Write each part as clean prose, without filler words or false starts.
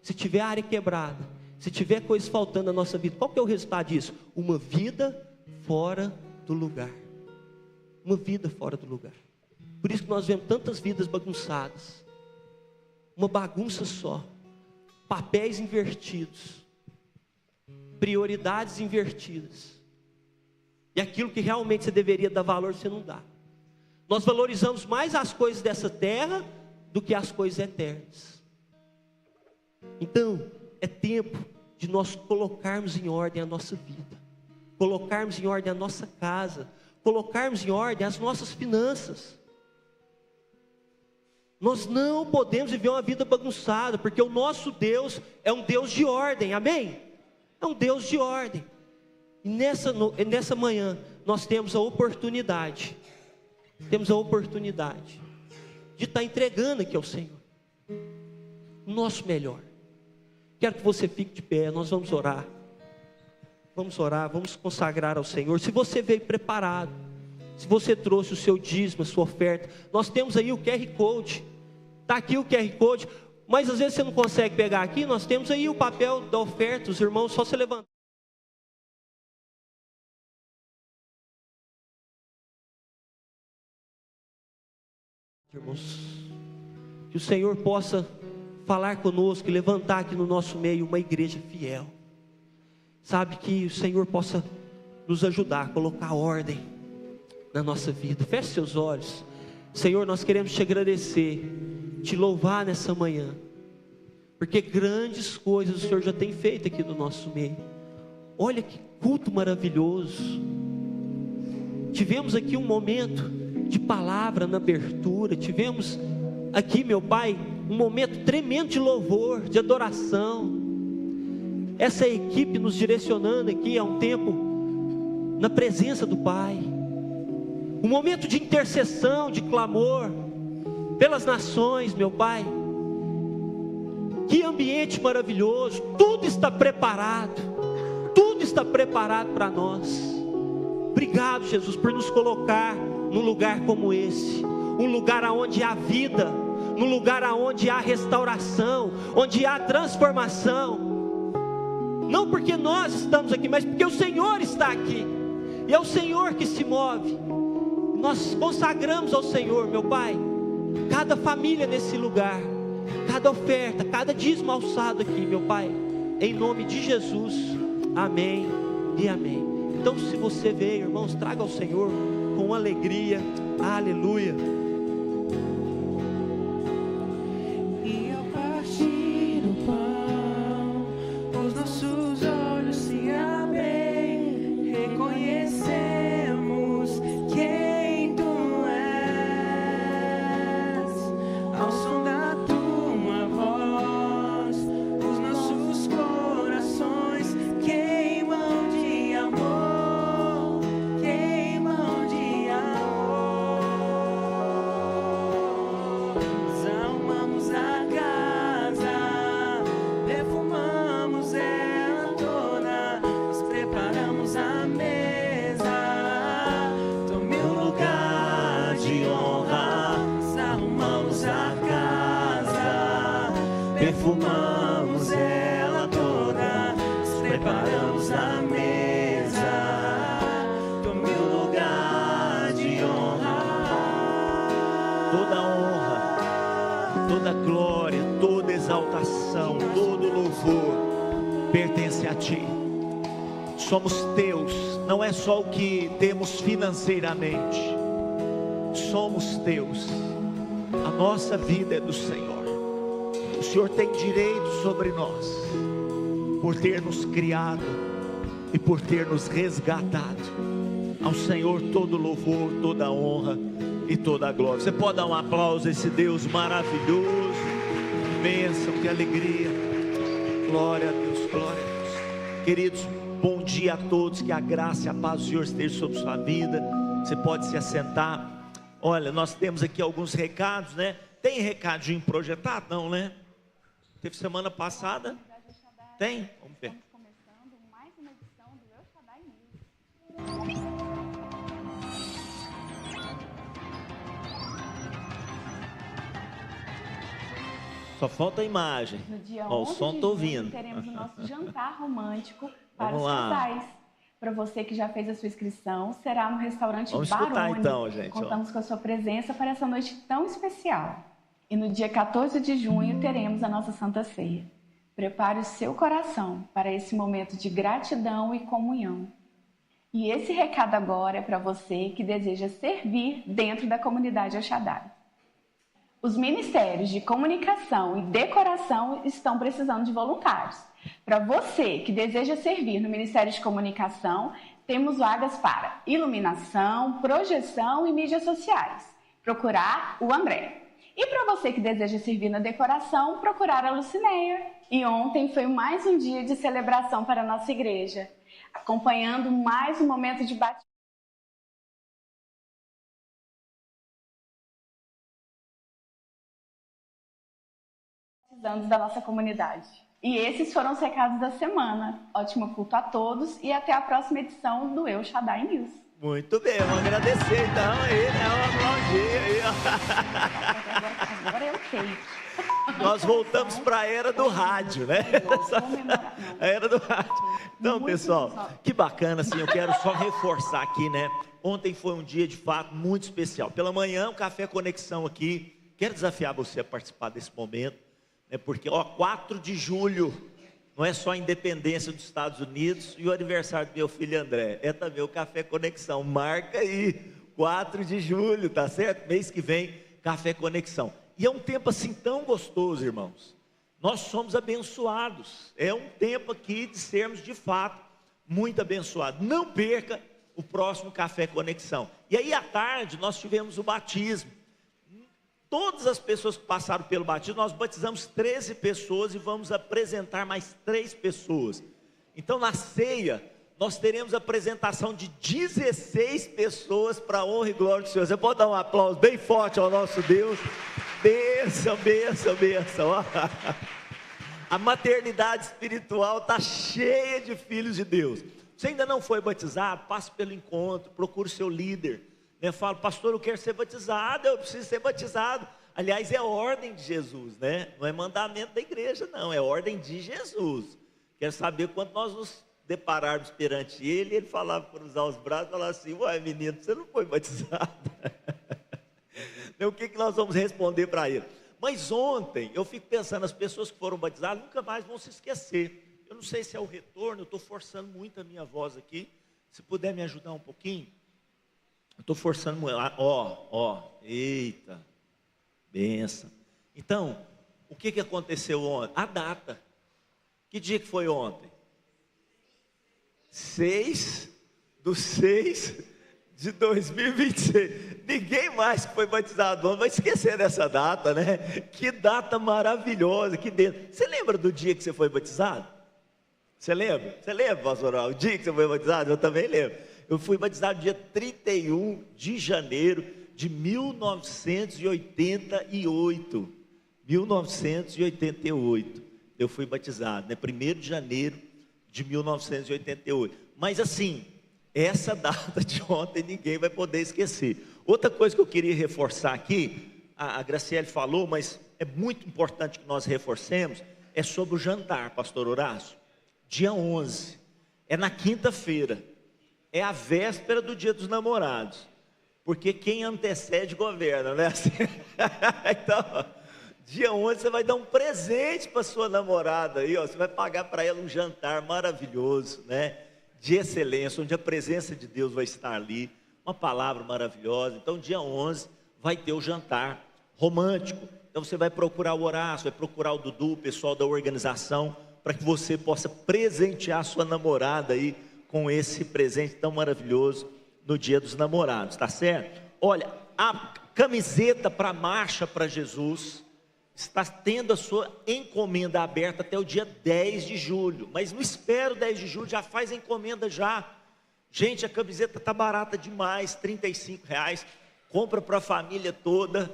se tiver área quebrada, se tiver coisas faltando na nossa vida, qual que é o resultado disso? Uma vida fora do lugar. Uma vida fora do lugar. Por isso que nós vemos tantas vidas bagunçadas. Uma bagunça só. Papéis invertidos. Prioridades invertidas. E aquilo que realmente você deveria dar valor, você não dá. Nós valorizamos mais as coisas dessa terra do que as coisas eternas. Então, é tempo de nós colocarmos em ordem a nossa vida. Colocarmos em ordem a nossa casa. Colocarmos em ordem as nossas finanças. Nós não podemos viver uma vida bagunçada, porque o nosso Deus é um Deus de ordem, amém? É um Deus de ordem. E nessa manhã, nós temos a oportunidade de estar entregando aqui ao Senhor o nosso melhor. Quero que você fique de pé, nós vamos orar. Vamos orar, vamos consagrar ao Senhor. Se você veio preparado, se você trouxe o seu dízimo, a sua oferta, nós temos aí o QR Code. Está aqui o QR Code, mas às vezes você não consegue pegar aqui, nós temos aí o papel da oferta, os irmãos, só se levantar. Irmãos, que o Senhor possa falar conosco e levantar aqui no nosso meio uma igreja fiel. Sabe, que o Senhor possa nos ajudar a colocar ordem na nossa vida. Feche seus olhos. Senhor, nós queremos te agradecer, te louvar nessa manhã, porque grandes coisas o Senhor já tem feito aqui no nosso meio. Olha que culto maravilhoso. Tivemos aqui um momento de palavra na abertura. Tivemos aqui, meu Pai, um momento tremendo de louvor, de adoração. Essa equipe nos direcionando aqui a um tempo na presença do Pai. Um momento de intercessão, de clamor pelas nações, meu Pai. Que ambiente maravilhoso. Tudo está preparado. Tudo está preparado para nós. Obrigado, Jesus, por nos colocar num lugar como esse. Um lugar onde há vida. Num lugar onde há restauração. Onde há transformação. Não porque nós estamos aqui, mas porque o Senhor está aqui. E é o Senhor que se move. Nós consagramos ao Senhor, meu Pai, cada família nesse lugar, cada oferta, cada dízimo alçado aqui, meu Pai, em nome de Jesus, amém e amém. Então, se você veio, irmãos, traga ao Senhor com alegria, aleluia. E ao partir o pão, os nossos olhos se abrem, reconhecemos quem tu és. Ao som da tua voz, os nossos corações queimam de amor, queimam de amor. Desalmamos a casa, perfumamos ela toda, nós preparamos a mesa, tome o lugar de honra. Desarrumamos a casa, perfumamos ela toda, nós preparamos a mesa, tome o lugar de honra. Toda glória, toda exaltação, todo louvor pertence a Ti. Somos Teus, não é só o que temos financeiramente, somos Teus. A nossa vida é do Senhor. O Senhor tem direito sobre nós, por ter nos criado e por ter nos resgatado. Ao Senhor todo louvor, toda honra e toda glória. Você pode dar um aplauso a esse Deus maravilhoso. Bênção, que alegria. Glória a Deus, glória a Deus. Queridos, bom dia a todos. Que a graça e a paz do Senhor esteja sobre sua vida. Você pode se assentar. Olha, nós temos aqui alguns recados, né? Tem recadinho projetado? Não, né? Teve semana passada? Tem? Vamos ver. Estamos começando mais uma edição do El Shaddai News. Só falta a imagem. No dia Ó, o 11 som de tô junho, ouvindo. teremos o nosso jantar romântico para Vamos os lá. casais. Para você que já fez a sua inscrição, será no restaurante Vamos escutar, Barone. então, gente, ó. Contamos com a sua presença para essa noite tão especial. E no dia 14 de junho teremos a nossa Santa Ceia. Prepare o seu coração para esse momento de gratidão e comunhão. E esse recado agora é para você que deseja servir dentro da comunidade El Shaddai. Os ministérios de comunicação e decoração estão precisando de voluntários. Para você que deseja servir no Ministério de Comunicação, temos vagas para iluminação, projeção e mídias sociais. Procurar o André. E para você que deseja servir na decoração, procurar a Lucineia. E ontem foi mais um dia de celebração para a nossa igreja, acompanhando mais um momento de batismo da nossa comunidade. E esses foram os recados da semana. Ótimo culto a todos e até a próxima edição do El Shaddai News. Muito bem, vamos agradecer então aí, né? Um aplaudir aí, ó. Agora eu sei. Nós voltamos para a era do rádio, né? A era do rádio. Então, pessoal, que bacana, assim, eu quero só reforçar aqui, né? Ontem foi um dia, de fato, muito especial. Pela manhã, o Café Conexão aqui. Quero desafiar você a participar desse momento, né? Porque, ó, 4 de julho, não é só a independência dos Estados Unidos e o aniversário do meu filho André, é também o Café Conexão. Marca aí, 4 de julho, tá certo? Mês que vem, Café Conexão. E é um tempo assim tão gostoso, irmãos. Nós somos abençoados. É um tempo aqui de sermos de fato muito abençoados. Não perca o próximo Café Conexão. E aí à tarde nós tivemos o batismo. Todas as pessoas que passaram pelo batismo, nós batizamos 13 pessoas e vamos apresentar mais 3 pessoas. Então na ceia nós teremos a apresentação de 16 pessoas para a honra e glória do Senhor. Você pode dar um aplauso bem forte ao nosso Deus? Bênção, bênção, bênção. A maternidade espiritual está cheia de filhos de Deus. Você ainda não foi batizado? Passe pelo encontro, procure o seu líder, né? Fala, pastor, eu quero ser batizado, eu preciso ser batizado. Aliás, é ordem de Jesus, né? Não é mandamento da igreja, não, é ordem de Jesus. Quero saber quando nós nos depararmos perante ele, ele falava, cruzar os braços, falava assim, ué menino, você não foi batizado? O que nós vamos responder para ele? Mas ontem, eu fico pensando, as pessoas que foram batizadas nunca mais vão se esquecer. Eu não sei se é o retorno, eu estou forçando muito a minha voz aqui. Se puder me ajudar um pouquinho. Eu estou forçando muito. Eita, benção. Então, o que aconteceu ontem? A data. Que dia que foi ontem? 6/6/2026. Ninguém mais que foi batizado ontem vai esquecer dessa data, né? Que data maravilhosa, que dentro. Você lembra do dia que você foi batizado? Você lembra? Você lembra, pastor? O dia que você foi batizado? Eu também lembro. Eu fui batizado dia 31 de janeiro de 1988. 1988. Eu fui batizado, né? 1º de janeiro de 1988. Mas assim, essa data de ontem ninguém vai poder esquecer. Outra coisa que eu queria reforçar aqui, a Graciele falou, mas é muito importante que nós reforcemos, é sobre o jantar, pastor Horácio. Dia 11, é na quinta-feira, é a véspera do Dia dos Namorados, porque quem antecede governa, né? Então, dia 11 você vai dar um presente para sua namorada aí, ó, você vai pagar para ela um jantar maravilhoso, né? De excelência, onde a presença de Deus vai estar ali, uma palavra maravilhosa. Então dia 11 vai ter o jantar romântico. Então você vai procurar o Horácio, vai procurar o Dudu, o pessoal da organização, para que você possa presentear sua namorada aí com esse presente tão maravilhoso no Dia dos Namorados, tá certo? Olha, a camiseta para a Marcha para Jesus está tendo a sua encomenda aberta até o dia 10 de julho, mas não espera o 10 de julho, já faz a encomenda já. Gente, a camiseta está barata demais, R$35, compra para a família toda,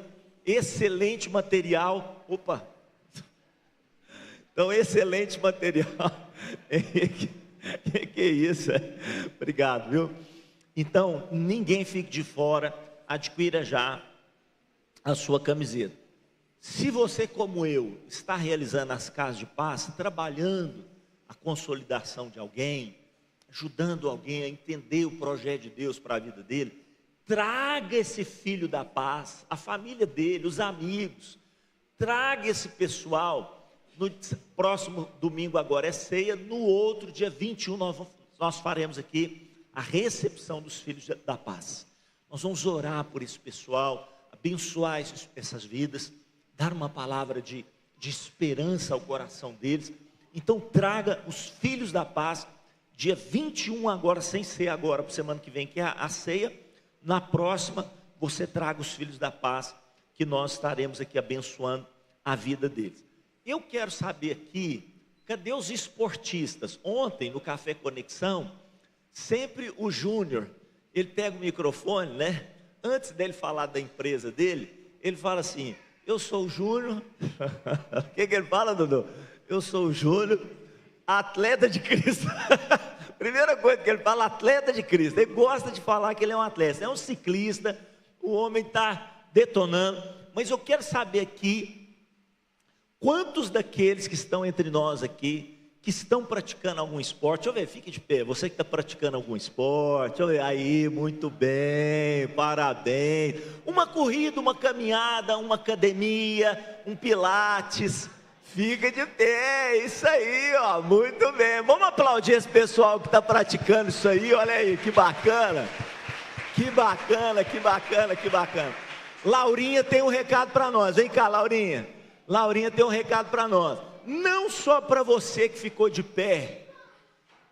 excelente material, opa, então excelente material, que isso, obrigado, viu? Então, ninguém fique de fora, adquira já a sua camiseta. Se você, como eu, está realizando as casas de paz, trabalhando a consolidação de alguém, ajudando alguém a entender o projeto de Deus para a vida dele, traga esse filho da paz, a família dele, os amigos, traga esse pessoal. No próximo domingo agora é ceia, no outro dia 21 nós faremos aqui a recepção dos filhos da paz. Nós vamos orar por esse pessoal, abençoar essas vidas, dar uma palavra de esperança ao coração deles. Então traga os filhos da paz, dia 21 agora, sem ser agora, para semana que vem, que é a ceia. Na próxima, você traga os filhos da paz, que nós estaremos aqui abençoando a vida deles. Eu quero saber aqui, cadê os esportistas? Ontem, no Café Conexão, sempre o Júnior, ele pega o microfone, né? Antes dele falar da empresa dele, ele fala assim: eu sou o Júnior. O que ele fala, Dudu? Eu sou o Júnior, atleta de Cristo. Primeira coisa que ele fala, atleta de Cristo. Ele gosta de falar que ele é um atleta, é um ciclista, o homem está detonando. Mas eu quero saber aqui, quantos daqueles que estão entre nós aqui, que estão praticando algum esporte? Deixa eu ver, fique de pé, você que está praticando algum esporte, deixa eu ver, aí, muito bem, parabéns. Uma corrida, uma caminhada, uma academia, um pilates, fica de pé, isso aí, ó, muito bem. Vamos aplaudir esse pessoal que está praticando isso aí, olha aí, que bacana, que bacana, que bacana, que bacana. Laurinha tem um recado para nós, vem cá, Laurinha. Laurinha tem um recado para nós, não só para você que ficou de pé,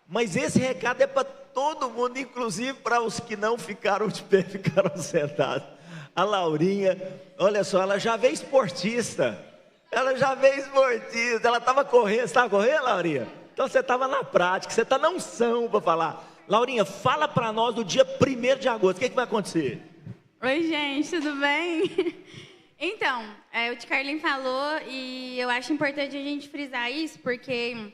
mas esse recado é para todo mundo, inclusive para os que não ficaram de pé, ficaram sentados. A Laurinha, olha só, ela já veio esportista, ela estava correndo. Você estava correndo, Laurinha? Então você estava na prática, você está na unção para falar. Laurinha, fala para nós do dia 1º de agosto, o que vai acontecer? Oi, gente, tudo bem? Então, o Tio Carlinhos falou, e eu acho importante a gente frisar isso, porque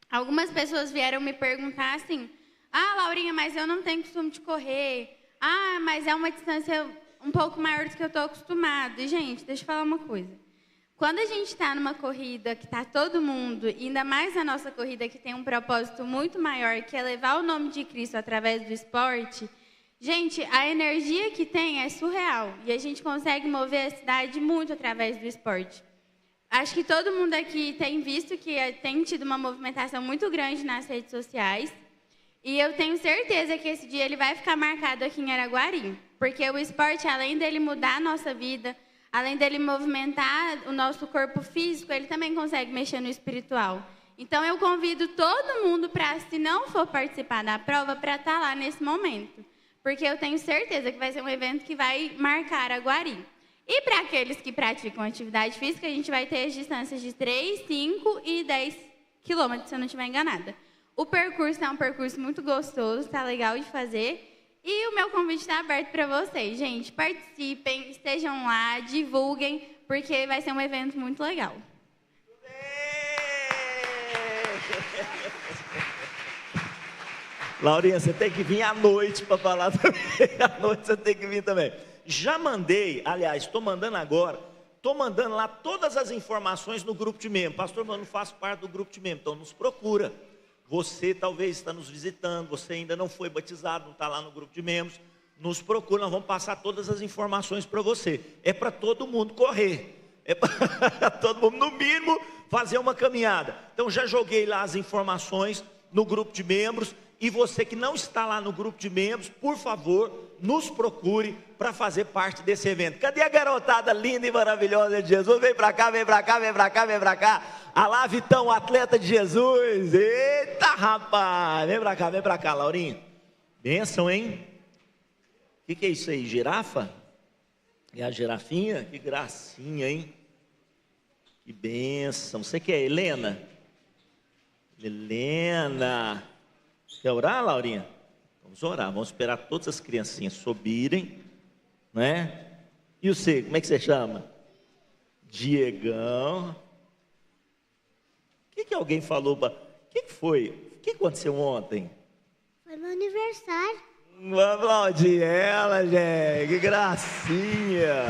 algumas pessoas vieram me perguntar assim: ah, Laurinha, mas eu não tenho costume de correr. Ah, mas é uma distância um pouco maior do que eu estou acostumado. E, gente, deixa eu falar uma coisa. Quando a gente está numa corrida que está todo mundo, ainda mais a nossa corrida que tem um propósito muito maior, que é levar o nome de Cristo através do esporte, gente, a energia que tem é surreal. E a gente consegue mover a cidade muito através do esporte. Acho que todo mundo aqui tem visto que tem tido uma movimentação muito grande nas redes sociais. E eu tenho certeza que esse dia ele vai ficar marcado aqui em Araguari. Porque o esporte, além dele mudar a nossa vida, além dele movimentar o nosso corpo físico, ele também consegue mexer no espiritual. Então eu convido todo mundo para, se não for participar da prova, para estar lá nesse momento. Porque eu tenho certeza que vai ser um evento que vai marcar Araguari. E para aqueles que praticam atividade física, a gente vai ter as distâncias de 3, 5 e 10 quilômetros, se eu não estiver enganada. O percurso é um percurso muito gostoso, está legal de fazer. E o meu convite está aberto para vocês. Gente, participem, estejam lá, divulguem, porque vai ser um evento muito legal. Laurinha, você tem que vir à noite para falar também. À noite você tem que vir também. Já mandei, aliás, estou mandando agora, estou mandando lá todas as informações no grupo de membros. Pastor, mas eu não faço parte do grupo de membros, então nos procura. Você talvez está nos visitando, você ainda não foi batizado, não está lá no grupo de membros, nos procura, nós vamos passar todas as informações para você. É para todo mundo correr, é para todo mundo, no mínimo, fazer uma caminhada. Então já joguei lá as informações no grupo de membros. E você que não está lá no grupo de membros, por favor, nos procure para fazer parte desse evento. Cadê a garotada linda e maravilhosa de Jesus? Vem para cá, vem para cá, vem para cá, vem para cá. Ah lá, Vitão, atleta de Jesus. Eita, rapaz. Vem para cá, Laurinha. Bênção, hein? O que é isso aí, girafa? É a girafinha? Que gracinha, hein? Que bênção. Você que é Helena? Helena. Quer orar, Laurinha? Vamos orar, vamos esperar todas as criancinhas subirem, né? E você, como é que você chama? Diegão. O que alguém falou? O que foi? O que aconteceu ontem? Foi meu aniversário. Vamos aplaudir ela, gente, que gracinha.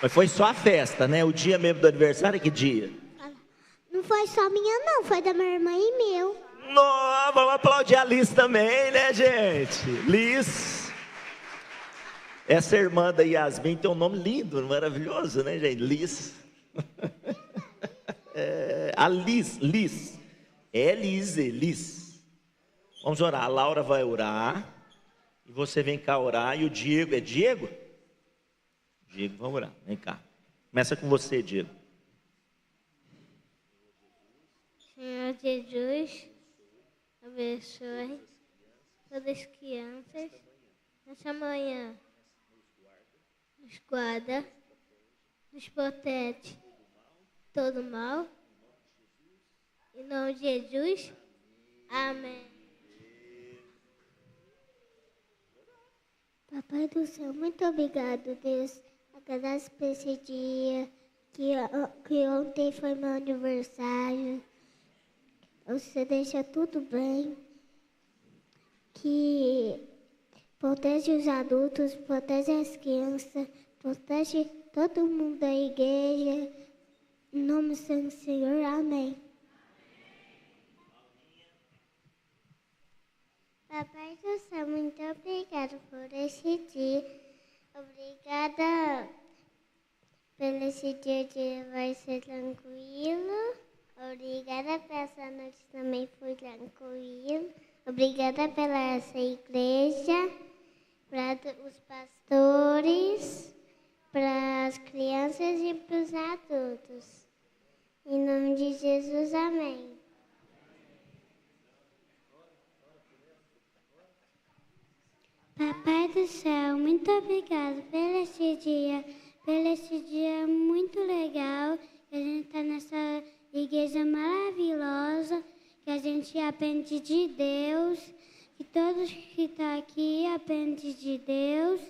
Mas foi só a festa, né? O dia mesmo do aniversário é que dia? Não foi só minha, não. Foi da minha irmã e meu. Não, vamos aplaudir a Liz também, né, gente? Liz. Essa irmã da Yasmin tem um nome lindo, maravilhoso, né, gente? Liz. A Liz. É Liz. Vamos orar. A Laura vai orar. E você vem cá orar. E o Diego, é Diego? Diego, vamos orar. Vem cá. Começa com você, Diego. Senhor Jesus, abençoe todas as crianças nessa manhã. Nos guarda, nos protege todo mal. Em nome de Jesus, amém. Papai do céu, muito obrigado, Deus. Agradeço por esse dia, que ontem foi meu aniversário. Você deixa tudo bem, que protege os adultos, protege as crianças, protege todo mundo da igreja. Em nome do Senhor, amém. Papai do céu, muito obrigada por esse dia. Obrigada pelo esse dia que vai ser tranquilo. Obrigada por essa noite também foi tranquilo. Obrigada pela essa igreja, para os pastores, para as crianças e para os adultos. Em nome de Jesus, amém. Papai do céu, muito obrigado pelo esse dia muito legal, que a gente está nessa igreja maravilhosa, que a gente aprende de Deus, que todos que estão aqui aprendem de Deus.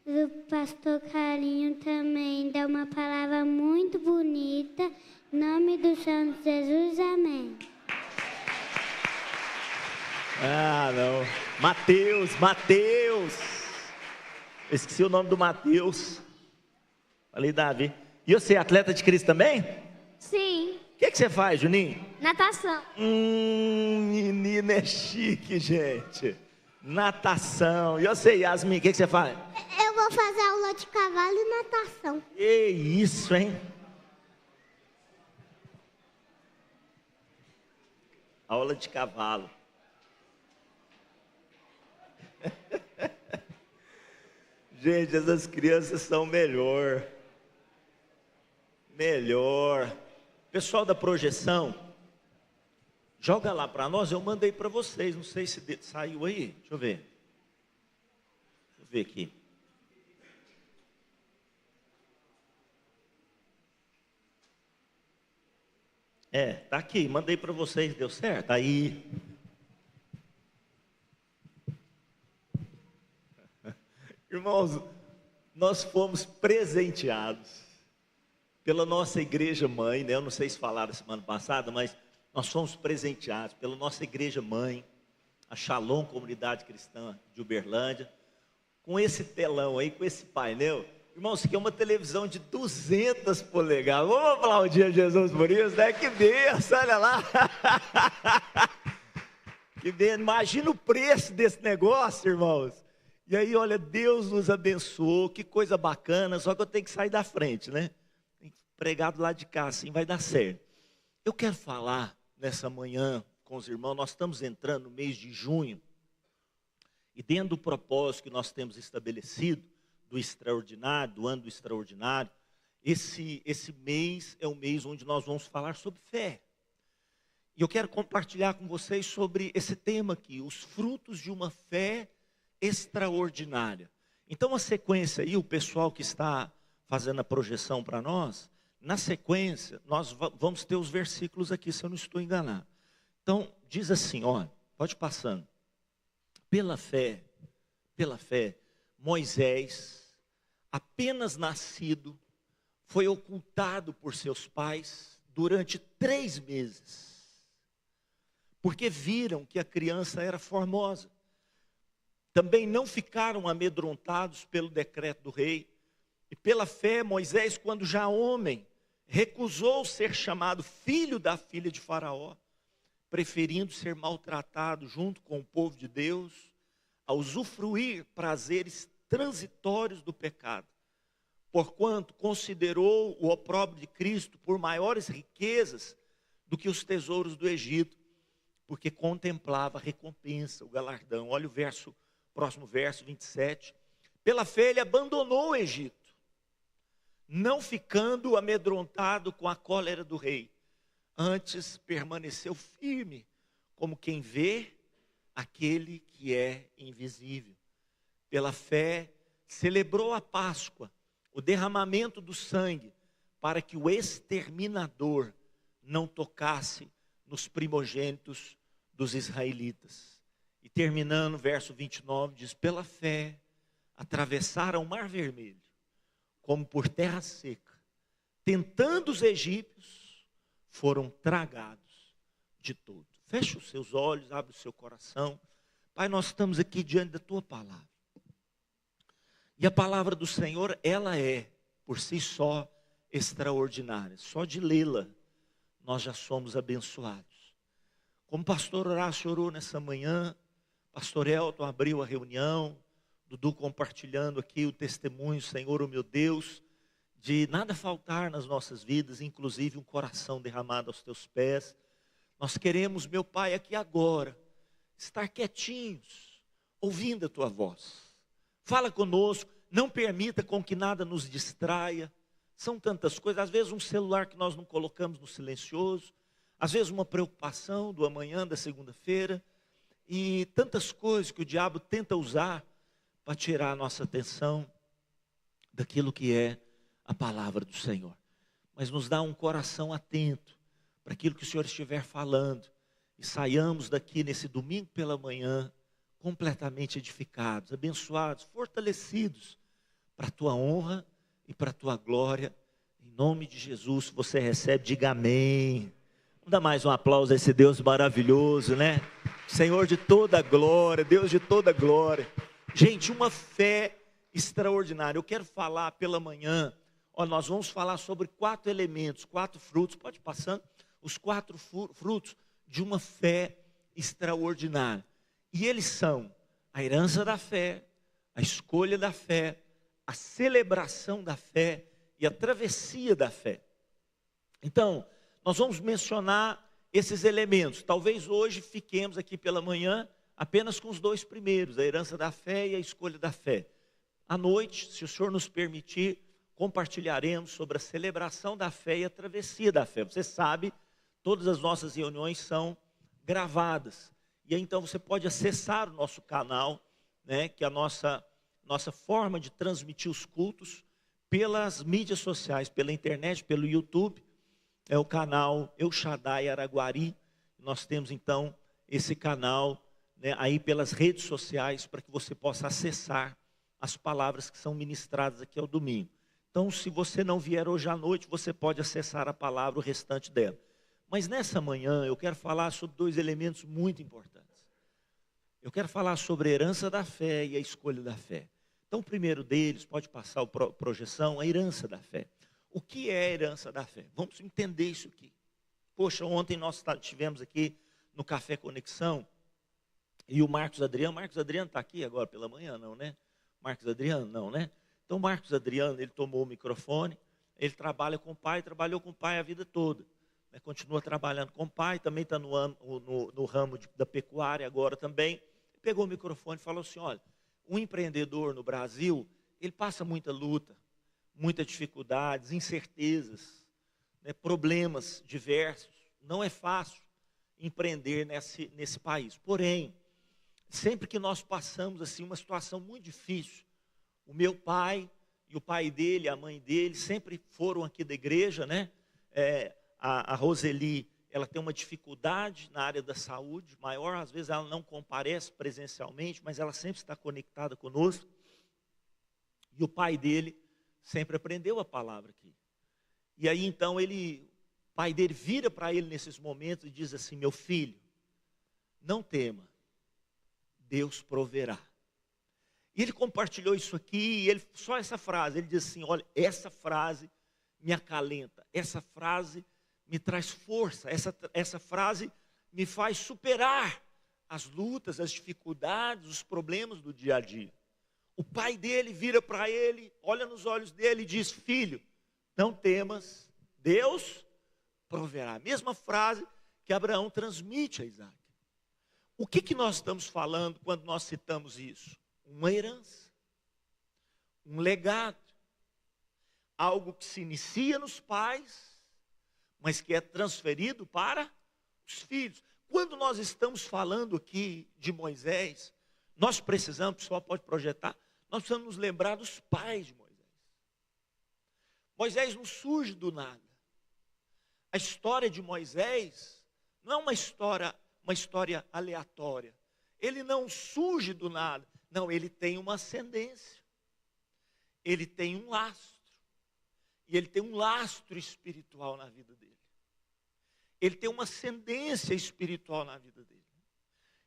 O pastor Carlinho também dá uma palavra muito bonita. Em nome do Santo Jesus, amém. Ah, não. Mateus. Eu esqueci o nome do Mateus. Falei, Davi. E você, atleta de Cristo também? Sim. O que você faz, Juninho? Natação. Menina é chique, gente. Natação. E você, Yasmin, o que você faz? Eu vou fazer aula de cavalo e natação. Que isso, hein? Aula de cavalo. Gente, essas crianças são melhor. Pessoal da projeção, joga lá para nós. Eu mandei para vocês. Não sei se saiu aí. Deixa eu ver aqui. Tá aqui. Mandei para vocês. Deu certo? Aí. Irmãos, nós fomos presenteados pela nossa igreja mãe, né? Eu não sei se falaram semana passada, mas nós fomos presenteados pela nossa igreja mãe, a Shalom Comunidade Cristã de Uberlândia, com esse telão aí, com esse painel. Irmãos, isso aqui é uma televisão de 200 polegadas. Vamos aplaudir a Jesus por isso, né? Que benção, olha lá. Que benção. Imagina o preço desse negócio, irmãos. E aí, olha, Deus nos abençoou, que coisa bacana, só que eu tenho que sair da frente, né? Pregar do lado de cá, assim vai dar certo. Eu quero falar nessa manhã com os irmãos. Nós estamos entrando no mês de junho, e dentro do propósito que nós temos estabelecido, do extraordinário, do ano do extraordinário, esse mês é o mês onde nós vamos falar sobre fé. E eu quero compartilhar com vocês sobre esse tema aqui, os frutos de uma fé extraordinária. Então, a sequência aí, o pessoal que está fazendo a projeção para nós, na sequência, nós vamos ter os versículos aqui, se eu não estou enganado. Então, diz assim, ó, pode passando. Pela fé, Moisés, apenas nascido, foi ocultado por seus pais durante 3 meses, porque viram que a criança era formosa. Também não ficaram amedrontados pelo decreto do rei, E pela fé, Moisés, quando já homem, recusou ser chamado filho da filha de Faraó, preferindo ser maltratado junto com o povo de Deus, a usufruir prazeres transitórios do pecado, porquanto considerou o opróbrio de Cristo por maiores riquezas do que os tesouros do Egito, porque contemplava a recompensa, o galardão. Olha o próximo verso 27. Pela fé ele abandonou o Egito, não ficando amedrontado com a cólera do rei. Antes permaneceu firme, como quem vê aquele que é invisível. Pela fé celebrou a Páscoa, o derramamento do sangue, para que o exterminador não tocasse nos primogênitos dos israelitas. E terminando, verso 29, diz: pela fé atravessaram o Mar Vermelho, como por terra seca, tentando os egípcios, foram tragados de todo. Feche os seus olhos, abre o seu coração. Pai, nós estamos aqui diante da tua palavra. E a palavra do Senhor, ela é, por si só, extraordinária. Só de lê-la, nós já somos abençoados. Como o pastor Horácio orou nessa manhã, pastor Elton abriu a reunião, Dudu compartilhando aqui o testemunho, Senhor, o meu Deus, de nada faltar nas nossas vidas, inclusive um coração derramado aos teus pés. Nós queremos, meu Pai, aqui agora, estar quietinhos, ouvindo a tua voz. Fala conosco, não permita com que nada nos distraia. São tantas coisas, às vezes um celular que nós não colocamos no silencioso, às vezes uma preocupação do amanhã, da segunda-feira, e tantas coisas que o diabo tenta usar para tirar a nossa atenção daquilo que é a palavra do Senhor. Mas nos dá um coração atento para aquilo que o Senhor estiver falando, e saiamos daqui nesse domingo pela manhã, completamente edificados, abençoados, fortalecidos, para a tua honra e para a tua glória, em nome de Jesus. Se você recebe, diga amém. Vamos dar mais um aplauso a esse Deus maravilhoso, né? Senhor de toda glória, Deus de toda glória. Gente, uma fé extraordinária. Eu quero falar pela manhã, nós vamos falar sobre 4 elementos, 4 frutos, pode ir passando, os 4 frutos de uma fé extraordinária. E eles são a herança da fé, a escolha da fé, a celebração da fé e a travessia da fé. Então, nós vamos mencionar esses elementos. Talvez hoje fiquemos aqui pela manhã apenas com os 2 primeiros, a herança da fé e a escolha da fé. À noite, se o Senhor nos permitir, compartilharemos sobre a celebração da fé e a travessia da fé. Você sabe, todas as nossas reuniões são gravadas. E aí, então você pode acessar o nosso canal, né, que é a nossa forma de transmitir os cultos pelas mídias sociais, pela internet, pelo YouTube. É o canal El Shaddai Araguari. Nós temos então esse canal, né, aí pelas redes sociais, para que você possa acessar as palavras que são ministradas aqui ao domingo. Então, se você não vier hoje à noite, você pode acessar a palavra, o restante dela. Mas nessa manhã eu quero falar sobre 2 elementos muito importantes. Eu quero falar sobre a herança da fé e a escolha da fé. Então, o primeiro deles, pode passar a projeção, a herança da fé. O que é a herança da fé? Vamos entender isso aqui. Poxa, ontem nós estivemos aqui no Café Conexão, e o Marcos Adriano está aqui agora pela manhã, não, né? Marcos Adriano, não, né? Então, Marcos Adriano, ele tomou o microfone, ele trabalha com o pai, trabalhou com o pai a vida toda. Né? Continua trabalhando com o pai, também está no ramo da pecuária agora também. Ele pegou o microfone e falou assim, olha, um empreendedor no Brasil, ele passa muita luta, muitas dificuldades, incertezas, né, problemas diversos. Não é fácil empreender nesse país. Porém, sempre que nós passamos assim uma situação muito difícil, o meu pai e o pai dele, a mãe dele, sempre foram aqui da igreja, né? A Roseli, ela tem uma dificuldade na área da saúde maior, às vezes ela não comparece presencialmente, mas ela sempre está conectada conosco. E o pai dele sempre aprendeu a palavra aqui. E aí então o pai dele vira para ele nesses momentos e diz assim, meu filho, não tema, Deus proverá. E ele compartilhou isso aqui, só essa frase, ele diz assim, olha, essa frase me acalenta, essa frase me traz força, essa frase me faz superar as lutas, as dificuldades, os problemas do dia a dia. O pai dele vira para ele, olha nos olhos dele e diz, filho, não temas, Deus proverá. A mesma frase que Abraão transmite a Isaac. O que nós estamos falando quando nós citamos isso? Uma herança, um legado, algo que se inicia nos pais, mas que é transferido para os filhos. Quando nós estamos falando aqui de Moisés, nós precisamos, o pessoal pode projetar, nós precisamos nos lembrar dos pais de Moisés. Moisés não surge do nada. A história de Moisés não é uma história aleatória. Ele não surge do nada. Não, ele tem uma ascendência. Ele tem um lastro. E ele tem um lastro espiritual na vida dele. Ele tem uma ascendência espiritual na vida dele.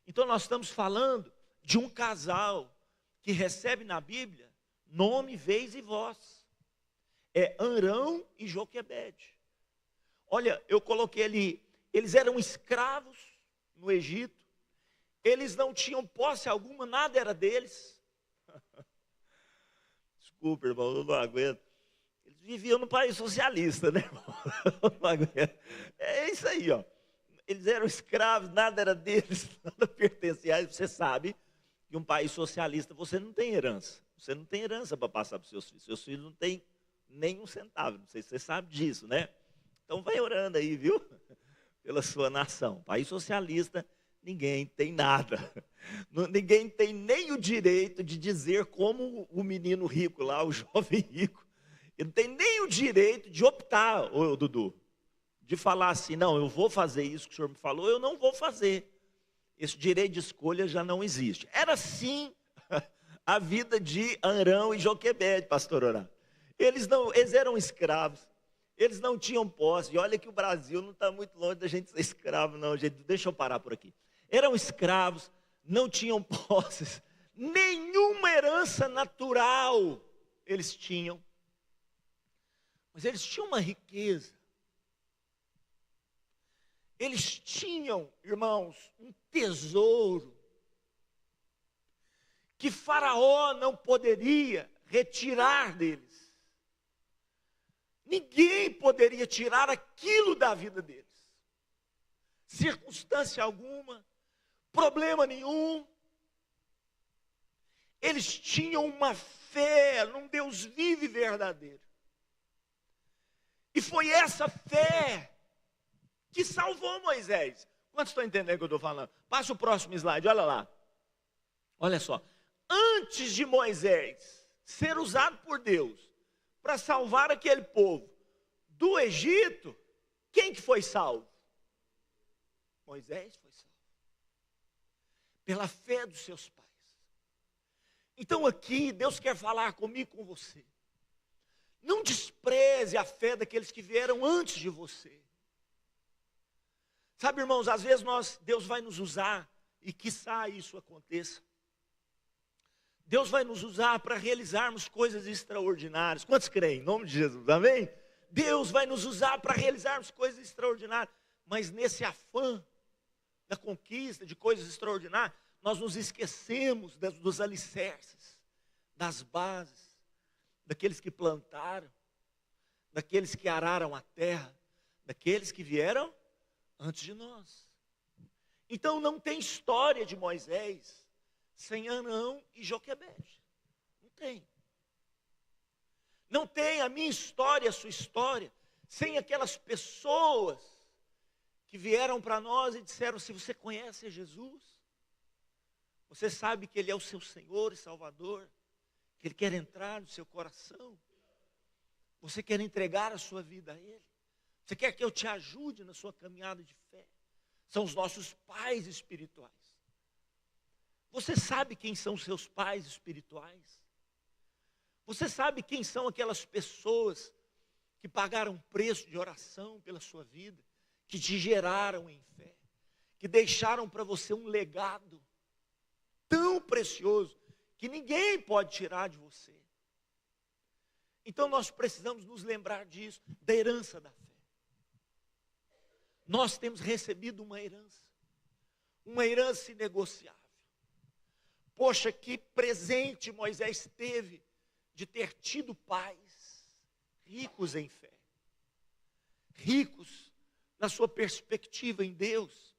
Então nós estamos falando de um casal que recebe na Bíblia nome, vez e voz. É Arão e Joquebede. Olha, eu coloquei ali, eles eram escravos no Egito, eles não tinham posse alguma, nada era deles. Desculpa, irmão, eu não aguento. Eles viviam no país socialista, né, irmão? É isso aí, ó. Eles eram escravos, nada era deles, nada pertencia a eles. Você sabe que um país socialista você não tem herança. Você não tem herança para passar para os seus filhos. Seus filhos não têm nem um centavo. Não sei se você sabe disso, né? Então vai orando aí, viu? Pela sua nação. País socialista, ninguém tem nada. Ninguém tem nem o direito de dizer como o menino rico lá, o jovem rico. Ele não tem nem o direito de optar, ô Dudu, de falar assim, não, eu vou fazer isso que o senhor me falou, eu não vou fazer. Esse direito de escolha já não existe. Era assim a vida de Arão e Joquebede, pastor Orlando. Eles eram escravos, eles não tinham posse. E olha que o Brasil não está muito longe da gente ser escravo, não, gente. Deixa eu parar por aqui. Eram escravos, não tinham posses, nenhuma herança natural eles tinham. Mas eles tinham uma riqueza. Eles tinham, irmãos, um tesouro que Faraó não poderia retirar deles. Ninguém poderia tirar aquilo da vida deles. Circunstância alguma, problema nenhum. Eles tinham uma fé num Deus vivo e verdadeiro. E foi essa fé que salvou Moisés. Quantos estão entendendo o que eu estou falando? Passa o próximo slide, olha lá. Olha só. Antes de Moisés ser usado por Deus para salvar aquele povo do Egito, quem que foi salvo? Moisés foi salvo. Pela fé dos seus pais. Então aqui, Deus quer falar comigo e com você. Não despreze a fé daqueles que vieram antes de você. Sabe, irmãos, às vezes Deus vai nos usar, e quiçá isso aconteça. Deus vai nos usar para realizarmos coisas extraordinárias. Quantos creem? Em nome de Jesus, amém? Deus vai nos usar para realizarmos coisas extraordinárias. Mas nesse afã da conquista de coisas extraordinárias, nós nos esquecemos dos alicerces, das bases, daqueles que plantaram, daqueles que araram a terra, daqueles que vieram antes de nós. Então não tem história de Moisés sem Arão e Joquebede. Não tem. Não tem a minha história, a sua história, sem aquelas pessoas que vieram para nós e disseram, se você conhece Jesus, você sabe que Ele é o seu Senhor e Salvador, que Ele quer entrar no seu coração, você quer entregar a sua vida a Ele, você quer que eu te ajude na sua caminhada de fé, são os nossos pais espirituais. Você sabe quem são os seus pais espirituais? Você sabe quem são aquelas pessoas que pagaram preço de oração pela sua vida, que te geraram em fé, que deixaram para você um legado tão precioso, que ninguém pode tirar de você. Então nós precisamos nos lembrar disso, da herança da fé. Nós temos recebido uma herança inegociável. Poxa, que presente Moisés teve de ter tido pais ricos em fé, ricos na sua perspectiva em Deus.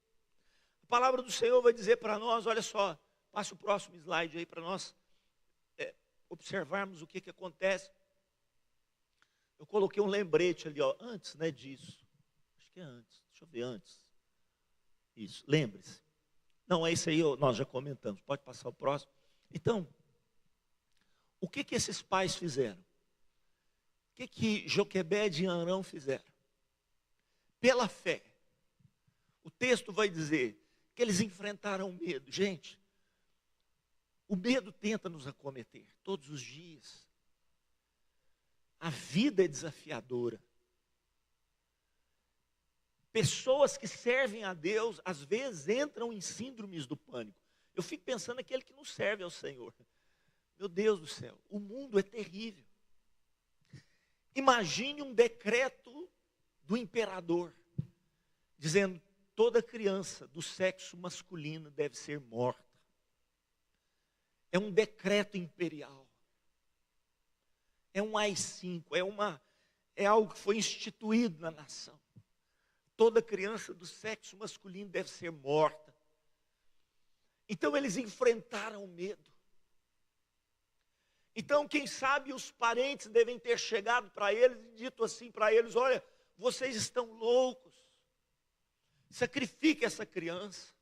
A palavra do Senhor vai dizer para nós, olha só, passe o próximo slide aí para nós observarmos o que acontece. Eu coloquei um lembrete ali, ó, antes, né, disso. Acho que é antes, deixa eu ver antes. Isso, lembre-se. Não, é isso aí, nós já comentamos, pode passar o próximo. Então, o que esses pais fizeram? O que Joquebede e Arão fizeram? Pela fé. O texto vai dizer que eles enfrentaram o medo. Gente, o medo tenta nos acometer todos os dias. A vida é desafiadora. Pessoas que servem a Deus, às vezes, entram em síndromes do pânico. Eu fico pensando naquele que não serve ao Senhor. Meu Deus do céu, o mundo é terrível. Imagine um decreto do imperador, dizendo, toda criança do sexo masculino deve ser morta. É um decreto imperial. É um AI-5, é algo que foi instituído na nação. Toda criança do sexo masculino deve ser morta. Então eles enfrentaram o medo. Então, quem sabe os parentes devem ter chegado para eles e dito assim para eles, olha, vocês estão loucos. Sacrifique essa criança.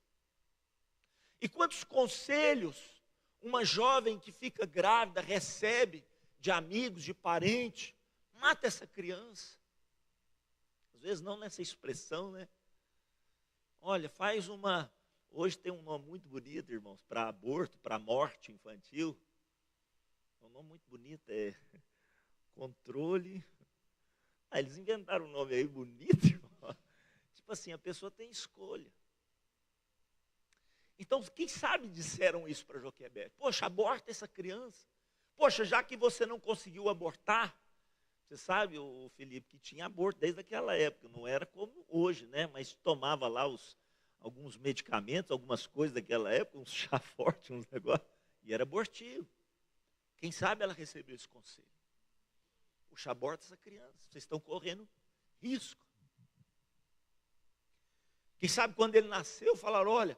E quantos conselhos uma jovem que fica grávida recebe de amigos, de parentes, mata essa criança. Às vezes não nessa expressão, né? Olha, hoje tem um nome muito bonito, irmãos, para aborto, para morte infantil. É um nome muito bonito, é controle. Eles inventaram um nome aí bonito, irmão. Tipo assim, a pessoa tem escolha. Então, quem sabe disseram isso para Joquebede? Poxa, aborta essa criança. Poxa, já que você não conseguiu abortar, você sabe, o Felipe, que tinha aborto desde aquela época, não era como hoje, né? Mas tomava lá alguns medicamentos, algumas coisas daquela época, uns chá forte, uns negócios, e era abortivo. Quem sabe ela recebeu esse conselho. Puxa, aborta essa criança, vocês estão correndo risco. Quem sabe quando ele nasceu, falaram, olha,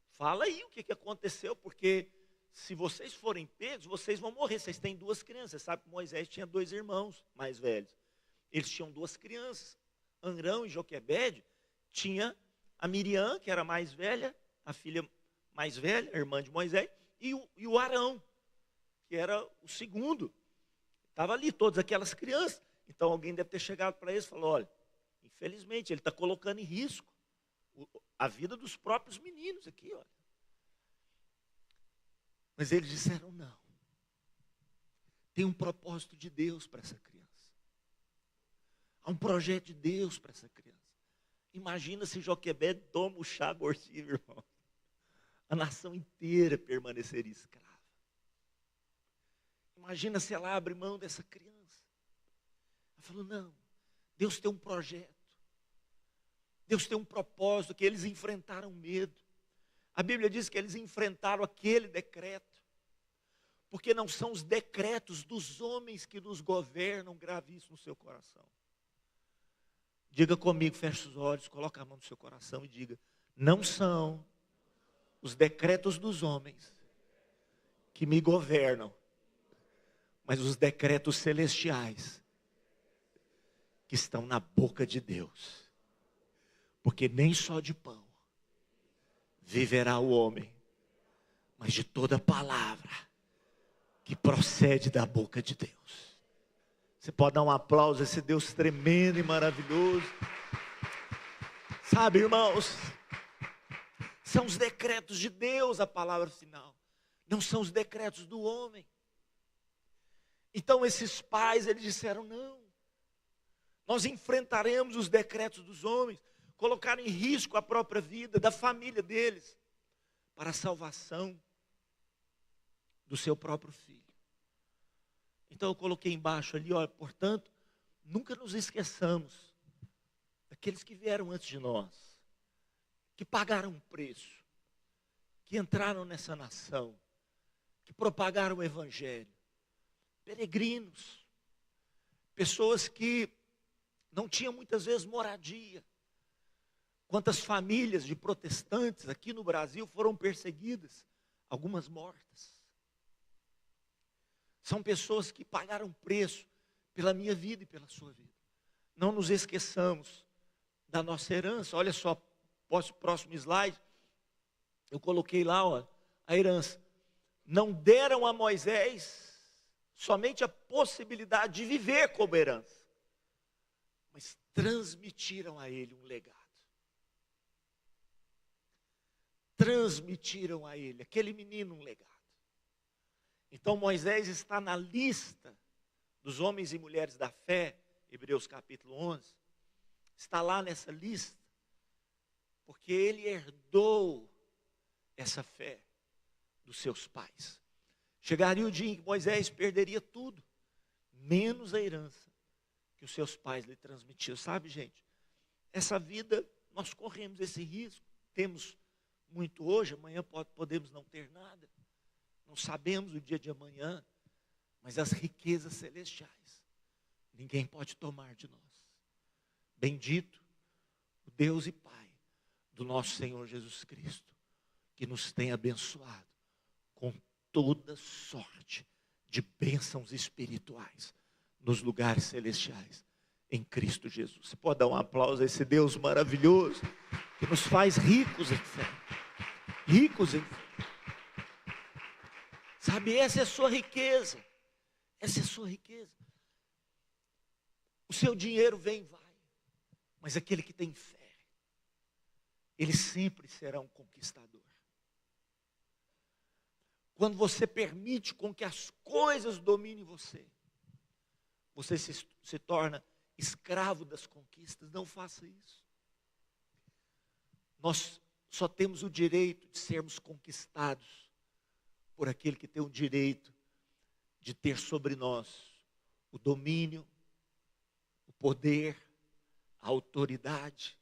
fala aí o que aconteceu, porque se vocês forem pegos, vocês vão morrer. Vocês têm 2 crianças. Você sabe que Moisés tinha 2 irmãos mais velhos. Eles tinham 2 crianças. Arão e Joquebede tinha a Miriam, que era mais velha, a filha mais velha, a irmã de Moisés, e o Arão, que era o segundo. Estava ali, todas aquelas crianças. Então alguém deve ter chegado para eles e falou, olha, infelizmente ele está colocando em risco a vida dos próprios meninos aqui, olha. Mas eles disseram não. Tem um propósito de Deus para essa criança. Há um projeto de Deus para essa criança. Imagina se Joquebede toma o chá abortivo, irmão. A nação inteira permaneceria escrava. Imagina se ela abre mão dessa criança. Ela falou, não, Deus tem um projeto. Deus tem um propósito, que eles enfrentaram medo. A Bíblia diz que eles enfrentaram aquele decreto, porque não são os decretos dos homens que nos governam. Grave isso no seu coração. Diga comigo, feche os olhos, coloque a mão no seu coração e diga, não são os decretos dos homens que me governam, mas os decretos celestiais que estão na boca de Deus. Porque nem só de pão viverá o homem, mas de toda palavra que procede da boca de Deus. Você pode dar um aplauso a esse Deus tremendo e maravilhoso. Sabe, irmãos, são os decretos de Deus a palavra final, não são os decretos do homem. Então esses pais, eles disseram, não, nós enfrentaremos os decretos dos homens, colocaram em risco a própria vida da família deles, para a salvação do seu próprio filho. Então eu coloquei embaixo ali, olha, portanto, nunca nos esqueçamos daqueles que vieram antes de nós, que pagaram um preço, que entraram nessa nação, que propagaram o evangelho, peregrinos, pessoas que não tinham muitas vezes moradia. Quantas famílias de protestantes aqui no Brasil foram perseguidas, algumas mortas. São pessoas que pagaram preço pela minha vida e pela sua vida. Não nos esqueçamos da nossa herança. Olha só, próximo slide, eu coloquei lá, ó, a herança. Não deram a Moisés somente a possibilidade de viver como herança, mas transmitiram a ele um legado. Transmitiram a ele, aquele menino, um legado. Então Moisés está na lista dos homens e mulheres da fé, Hebreus capítulo 11, está lá nessa lista, porque ele herdou essa fé dos seus pais. Chegaria o dia em que Moisés perderia tudo, menos a herança que os seus pais lhe transmitiram. Sabe, gente, essa vida, nós corremos esse risco, temos muito hoje, amanhã podemos não ter nada, não sabemos o dia de amanhã, mas as riquezas celestiais, ninguém pode tomar de nós. Bendito o Deus e Pai do nosso Senhor Jesus Cristo, que nos tem abençoado com toda sorte de bênçãos espirituais nos lugares celestiais em Cristo Jesus. Você pode dar um aplauso a esse Deus maravilhoso que nos faz ricos em fé. Ricos em fé. Sabe, essa é a sua riqueza. Essa é a sua riqueza. O seu dinheiro vem e vai, mas aquele que tem fé, ele sempre será um conquistador. Quando você permite com que as coisas dominem você, você se torna escravo das conquistas. Não faça isso. Nós só temos o direito de sermos conquistados por aquele que tem o direito de ter sobre nós o domínio, o poder, a autoridade,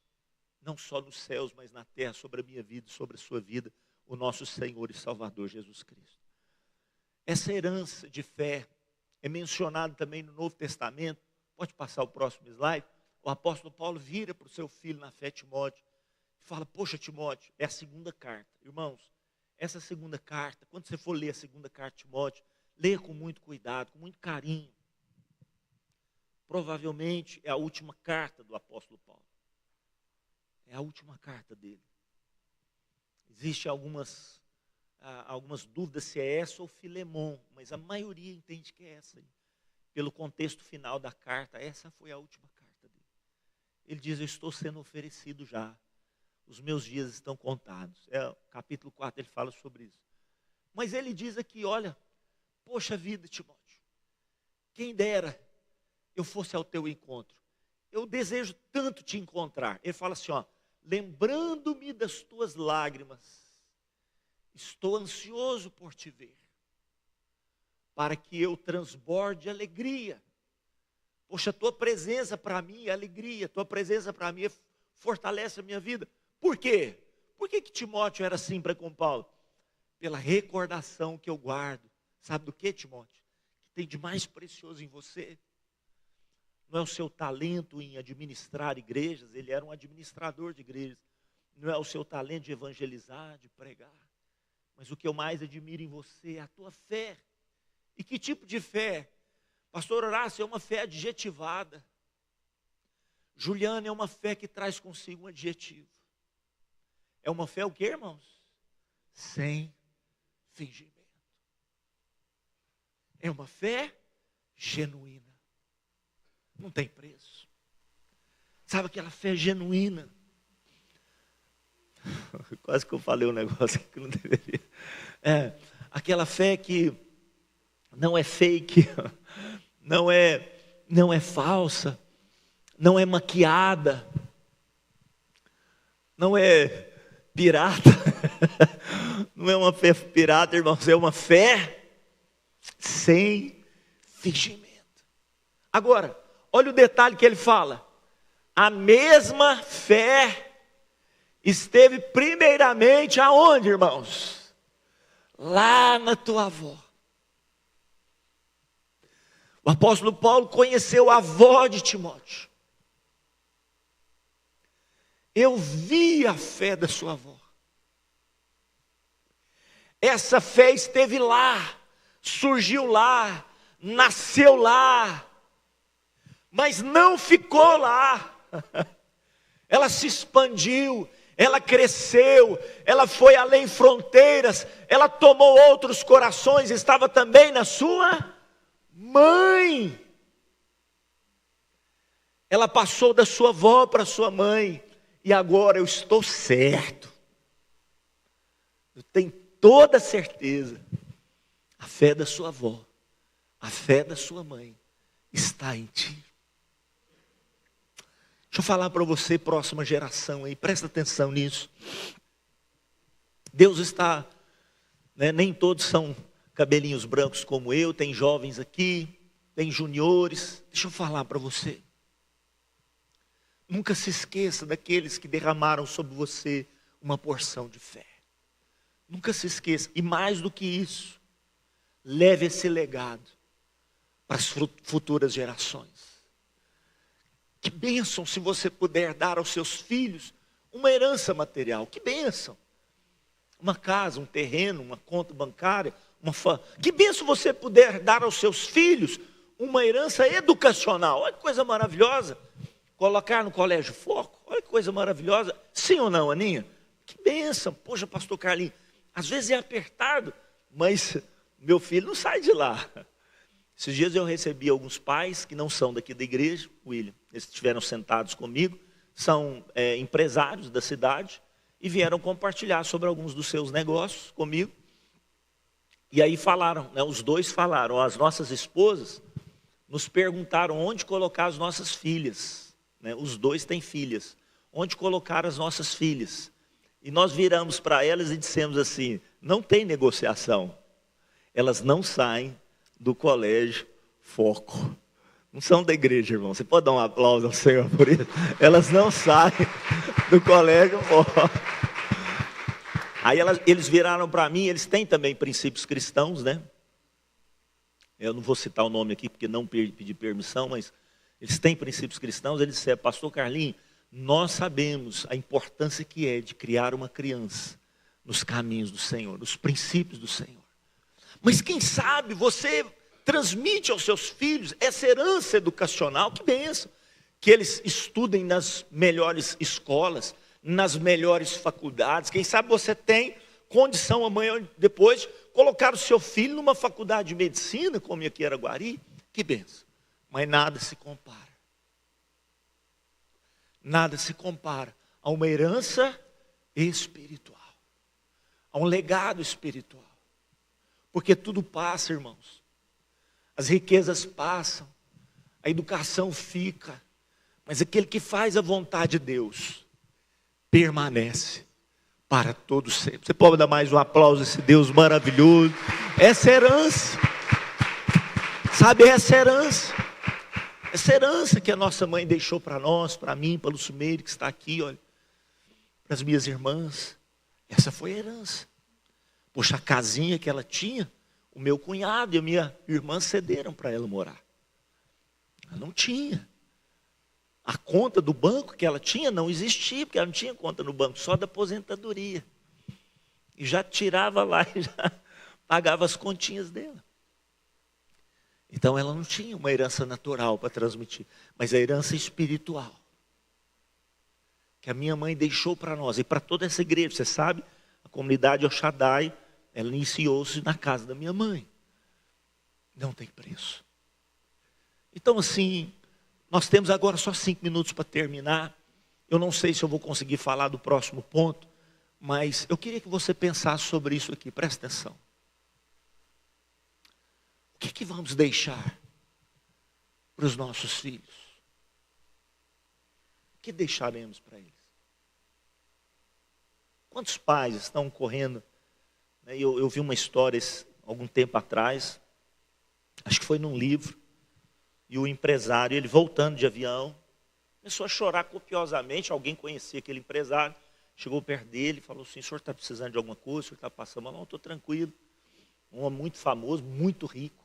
não só nos céus, mas na terra, sobre a minha vida, sobre a sua vida, o nosso Senhor e Salvador Jesus Cristo. Essa herança de fé é mencionada também no Novo Testamento. Pode passar o próximo slide. O apóstolo Paulo vira para o seu filho na fé, Timóteo, e fala: poxa, Timóteo, é a segunda carta. Irmãos, essa segunda carta, quando você for ler a segunda carta de Timóteo, leia com muito cuidado, com muito carinho. Provavelmente é a última carta do apóstolo Paulo. É a última carta dele. Existem algumas dúvidas se é essa ou Filemon, mas a maioria entende que é essa aí. Pelo contexto final da carta, essa foi a última carta dele. Ele diz: eu estou sendo oferecido já, os meus dias estão contados. Capítulo 4 ele fala sobre isso. Mas ele diz aqui: olha, poxa vida, Timóteo, quem dera eu fosse ao teu encontro. Eu desejo tanto te encontrar. Ele fala assim, ó: lembrando-me das tuas lágrimas, estou ansioso por te ver, para que eu transborde alegria. Poxa, a tua presença para mim é alegria, a tua presença para mim fortalece a minha vida. Por quê? Por que Timóteo era assim para com Paulo? Pela recordação que eu guardo. Sabe do que, Timóteo? Que tem de mais precioso em você. Não é o seu talento em administrar igrejas, ele era um administrador de igrejas. Não é o seu talento de evangelizar, de pregar. Mas o que eu mais admiro em você é a tua fé. E que tipo de fé? Pastor Horácio, é uma fé adjetivada. Juliana, é uma fé que traz consigo um adjetivo. É uma fé o quê, irmãos? Sem fingimento. É uma fé genuína. Não tem preço. Sabe aquela fé genuína? Quase que eu falei um negócio que não deveria. Aquela fé que não é fake, não é falsa, não é maquiada, não é pirata, não é uma fé pirata, irmãos, é uma fé sem fingimento. Agora, olha o detalhe que ele fala. A mesma fé esteve primeiramente aonde, irmãos? Lá na tua avó. O apóstolo Paulo conheceu a avó de Timóteo. Eu vi a fé da sua avó. Essa fé esteve lá, surgiu lá, nasceu lá, mas não ficou lá. Ela se expandiu, ela cresceu, ela foi além fronteiras, ela tomou outros corações, estava também na sua mãe. Ela passou da sua avó para sua mãe, e agora eu estou certo. Eu tenho toda certeza, a fé da sua avó, a fé da sua mãe está em ti. Deixa eu falar para você, próxima geração aí, presta atenção nisso. Deus está, nem todos são cabelinhos brancos como eu, tem jovens aqui, tem juniores. Deixa eu falar para você. Nunca se esqueça daqueles que derramaram sobre você uma porção de fé. Nunca se esqueça. E mais do que isso, leve esse legado para as futuras gerações. Que bênção se você puder dar aos seus filhos uma herança material. Que bênção. Uma casa, um terreno, uma conta bancária. Que bênção você puder dar aos seus filhos uma herança educacional. Olha que coisa maravilhosa. Colocar no colégio Foco. Olha que coisa maravilhosa. Sim ou não, Aninha? Que bênção. Poxa, pastor Carlinhos. Às vezes é apertado, mas meu filho não sai de lá. Esses dias eu recebi alguns pais que não são daqui da igreja, William. Eles estiveram sentados comigo, são empresários da cidade e vieram compartilhar sobre alguns dos seus negócios comigo. E aí falaram, os dois falaram, as nossas esposas nos perguntaram onde colocar as nossas filhas. Os dois têm filhas. Onde colocar as nossas filhas? E nós viramos para elas e dissemos assim, não tem negociação. Elas não saem do colégio Foco. Não são da igreja, irmão. Você pode dar um aplauso ao Senhor por isso? Elas não saem do colégio Foco. Aí eles viraram para mim, eles têm também princípios cristãos, Eu não vou citar o nome aqui porque não pedi permissão, mas eles têm princípios cristãos. Eles disseram, pastor Carlinhos, nós sabemos a importância que é de criar uma criança nos caminhos do Senhor, nos princípios do Senhor. Mas quem sabe você transmite aos seus filhos essa herança educacional, que bênção, que eles estudem nas melhores escolas, nas melhores faculdades. Quem sabe você tem condição amanhã ou depois colocar o seu filho numa faculdade de medicina, como aqui em Araguari, que bênção. Mas nada se compara. Nada se compara a uma herança espiritual, a um legado espiritual. Porque tudo passa, irmãos. As riquezas passam, a educação fica, mas aquele que faz a vontade de Deus permanece para todo sempre. Você pode dar mais um aplauso a esse Deus maravilhoso? Essa herança, sabe, essa herança que a nossa mãe deixou para nós, para mim, para o Lucimeire que está aqui, olha, para as minhas irmãs, essa foi a herança. Poxa, a casinha que ela tinha, o meu cunhado e a minha irmã cederam para ela morar. Ela não tinha. A conta do banco que ela tinha não existia, porque ela não tinha conta no banco, só da aposentadoria. E já tirava lá e já pagava as continhas dela. Então ela não tinha uma herança natural para transmitir, mas a herança espiritual. Que a minha mãe deixou para nós e para toda essa igreja. Você sabe, a comunidade El Shaddai, ela iniciou-se na casa da minha mãe. Não tem preço. Então assim, nós temos agora só 5 minutos para terminar. Eu não sei se eu vou conseguir falar do próximo ponto, mas eu queria que você pensasse sobre isso aqui, presta atenção. O que vamos deixar para os nossos filhos? O que deixaremos para eles? Quantos pais estão correndo? Eu vi uma história algum tempo atrás, acho que foi num livro, e o empresário, ele voltando de avião, começou a chorar copiosamente. Alguém conhecia aquele empresário, chegou perto dele e falou assim: o senhor está precisando de alguma coisa? O senhor está passando mal? Não, estou tranquilo. Um homem muito famoso, muito rico.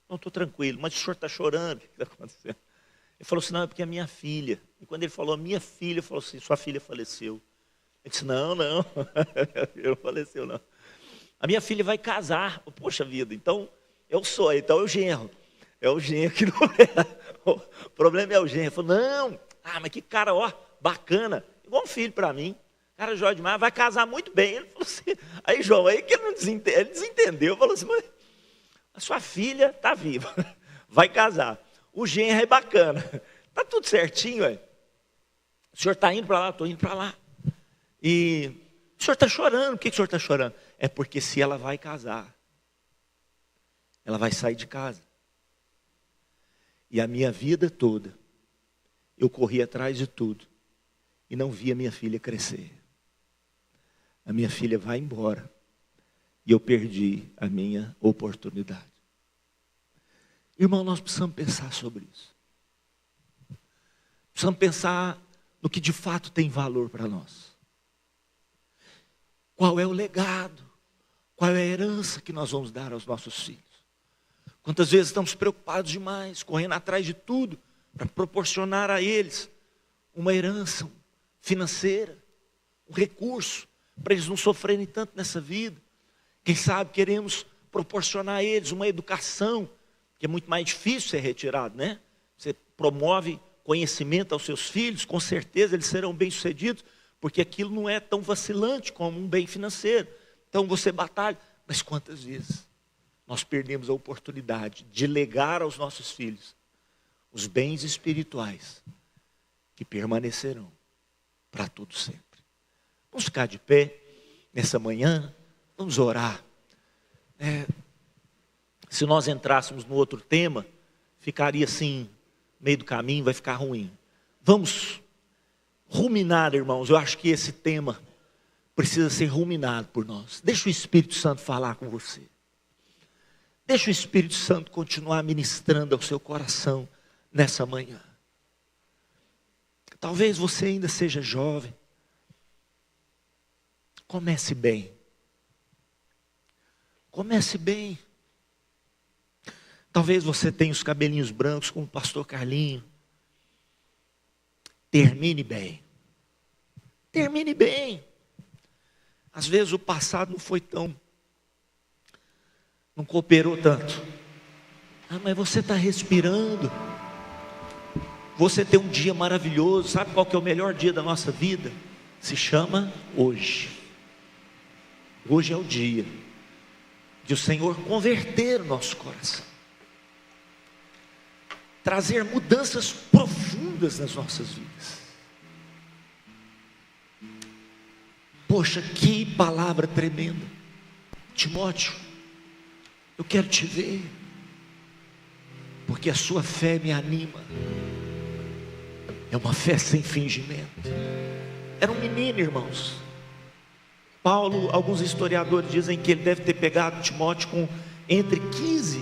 Não, estou tranquilo. Mas o senhor está chorando? O que está acontecendo? Ele falou assim: não, é porque a minha filha. E quando ele falou minha filha, ele falou assim: sua filha faleceu. Ele disse: não, não, não faleceu não. A minha filha vai casar. Poxa vida, então eu sou, então é o genro. É o genro que não é. O problema é o genro. Ele falou: não, mas que cara, ó, bacana. Igual um filho para mim. Cara jóia demais, vai casar muito bem. Ele falou assim, aí João, aí que ele desentendeu, falou assim: mas a sua filha está viva, vai casar. O genro é bacana. Está tudo certinho, ué. O senhor está indo para lá? Estou indo para lá. E o senhor está chorando. Por que o senhor está chorando? É porque se ela vai casar, ela vai sair de casa. E a minha vida toda, eu corri atrás de tudo e não vi a minha filha crescer. A minha filha vai embora e eu perdi a minha oportunidade. Irmão, nós precisamos pensar sobre isso. Precisamos pensar no que de fato tem valor para nós. Qual é o legado? Qual é a herança que nós vamos dar aos nossos filhos? Quantas vezes estamos preocupados demais, correndo atrás de tudo, para proporcionar a eles uma herança financeira, um recurso, para eles não sofrerem tanto nessa vida. Quem sabe queremos proporcionar a eles uma educação, que é muito mais difícil ser retirado, né? Você promove conhecimento aos seus filhos, com certeza eles serão bem-sucedidos, porque aquilo não é tão vacilante como um bem financeiro. Então você batalha, mas quantas vezes nós perdemos a oportunidade de legar aos nossos filhos os bens espirituais que permanecerão para todo sempre. Vamos ficar de pé nessa manhã, vamos orar. Se nós entrássemos no outro tema, ficaria assim, meio do caminho, vai ficar ruim. Vamos ruminar, irmãos. Eu acho que esse tema precisa ser ruminado por nós. Deixa o Espírito Santo falar com você. Deixa o Espírito Santo continuar ministrando ao seu coração nessa manhã. Talvez você ainda seja jovem. Comece bem. Comece bem. Talvez você tenha os cabelinhos brancos como o pastor Carlinho. Termine bem. Termine bem. Às vezes o passado não cooperou tanto. Mas você está respirando. Você tem um dia maravilhoso. Sabe qual que é o melhor dia da nossa vida? Se chama hoje. Hoje é o dia de o Senhor converter o nosso coração, trazer mudanças profundas nas nossas vidas. Poxa, que palavra tremenda. Timóteo, eu quero te ver, porque a sua fé me anima. É uma fé sem fingimento. Era um menino, irmãos. Paulo, alguns historiadores dizem que ele deve ter pegado Timóteo com entre 15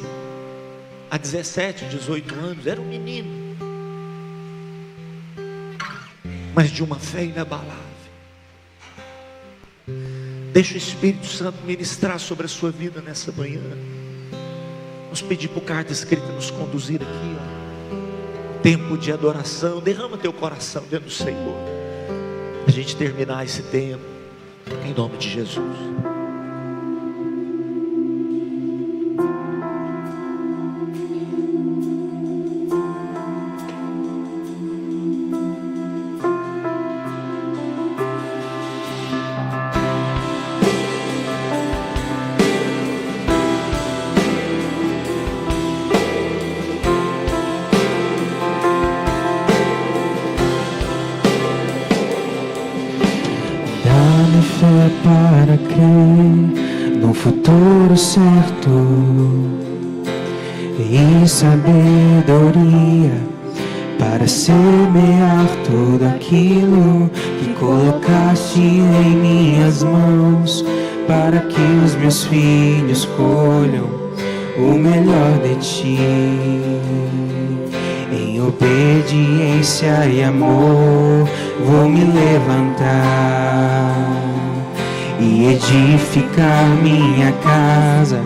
a 17, 18 anos. Era um menino, mas de uma fé inabalável. Deixa o Espírito Santo ministrar sobre a sua vida nessa manhã. Vamos pedir para o Carta Escrita nos conduzir aqui, tempo de adoração. Derrama teu coração dentro do Senhor, a gente terminar esse tempo, em nome de Jesus. Para crer no futuro certo e sabedoria para semear tudo aquilo que colocaste em minhas mãos, para que os meus filhos colham o melhor de ti. Em obediência e amor vou me levantar e edificar minha casa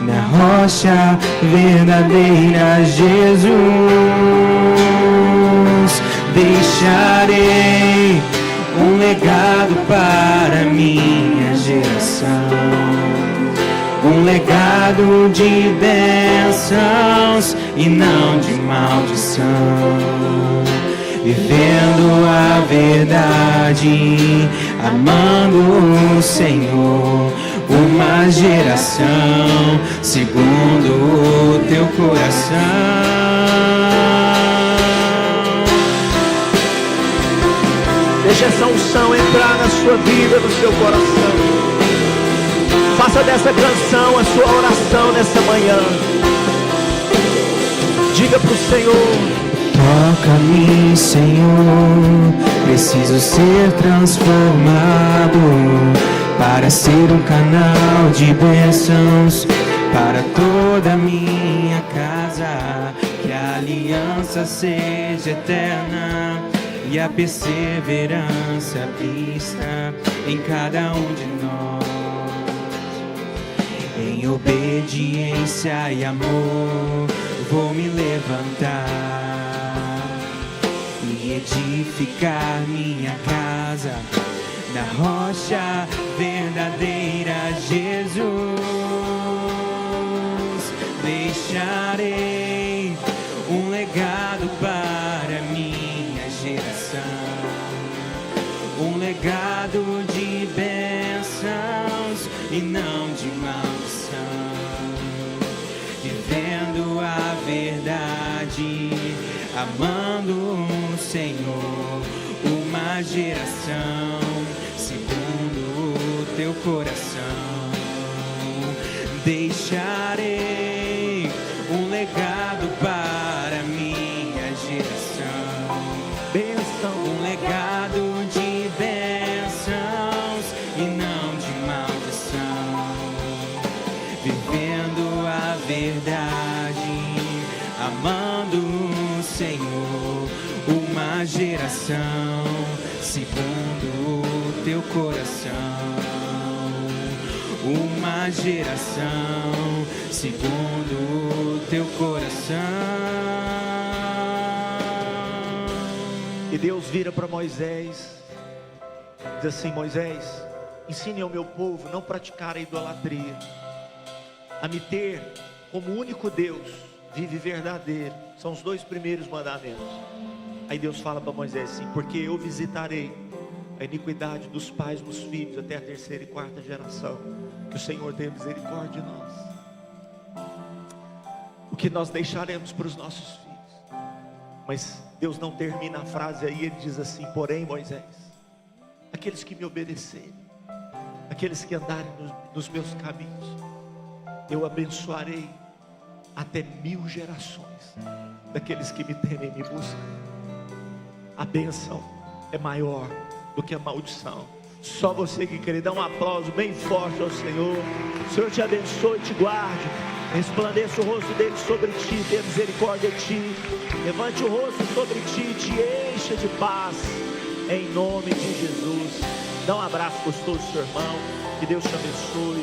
na rocha verdadeira, Jesus. Deixarei um legado para minha geração, um legado de bênçãos e não de maldição, vivendo a verdade, amando o Senhor. Uma geração segundo o teu coração. Deixa essa unção entrar na sua vida, no seu coração. Faça dessa canção a sua oração nessa manhã. Diga para o Senhor: toca-me, Senhor, preciso ser transformado para ser um canal de bênçãos para toda a minha casa. Que a aliança seja eterna e a perseverança vista em cada um de nós. Em obediência e amor vou me levantar e edificar minha casa na rocha verdadeira, Jesus. Deixarei um legado para minha geração, um legado de bênçãos e não de maldição, vivendo a verdade, amando o Senhor. Uma geração segundo o teu coração. Deixarei um legado para minha geração, um legado de bênçãos e não de maldição, vivendo a verdade, amando o Senhor. Uma geração segundo o teu coração. Uma geração segundo o teu coração. E Deus vira para Moisés, diz assim: Moisés, ensine ao meu povo não praticar a idolatria, a me ter como único Deus vive verdadeiro. São os 2 primeiros mandamentos. Aí Deus fala para Moisés assim: porque eu visitarei a iniquidade dos pais nos filhos até a 3ª e 4ª geração. Que o Senhor tenha misericórdia de nós. O que nós deixaremos para os nossos filhos. Mas Deus não termina a frase aí, Ele diz assim: porém, Moisés, aqueles que me obedecerem, aqueles que andarem nos meus caminhos, eu abençoarei até 1000 gerações daqueles que me temem e me buscam. A bênção é maior do que a maldição. Só você que crê, dá um aplauso bem forte ao Senhor. O Senhor te abençoe e te guarde, resplandeça o rosto dele sobre ti, tenha misericórdia de ti, levante o rosto sobre ti e te encha de paz, em nome de Jesus. Dá um abraço gostoso ao seu irmão, que Deus te abençoe.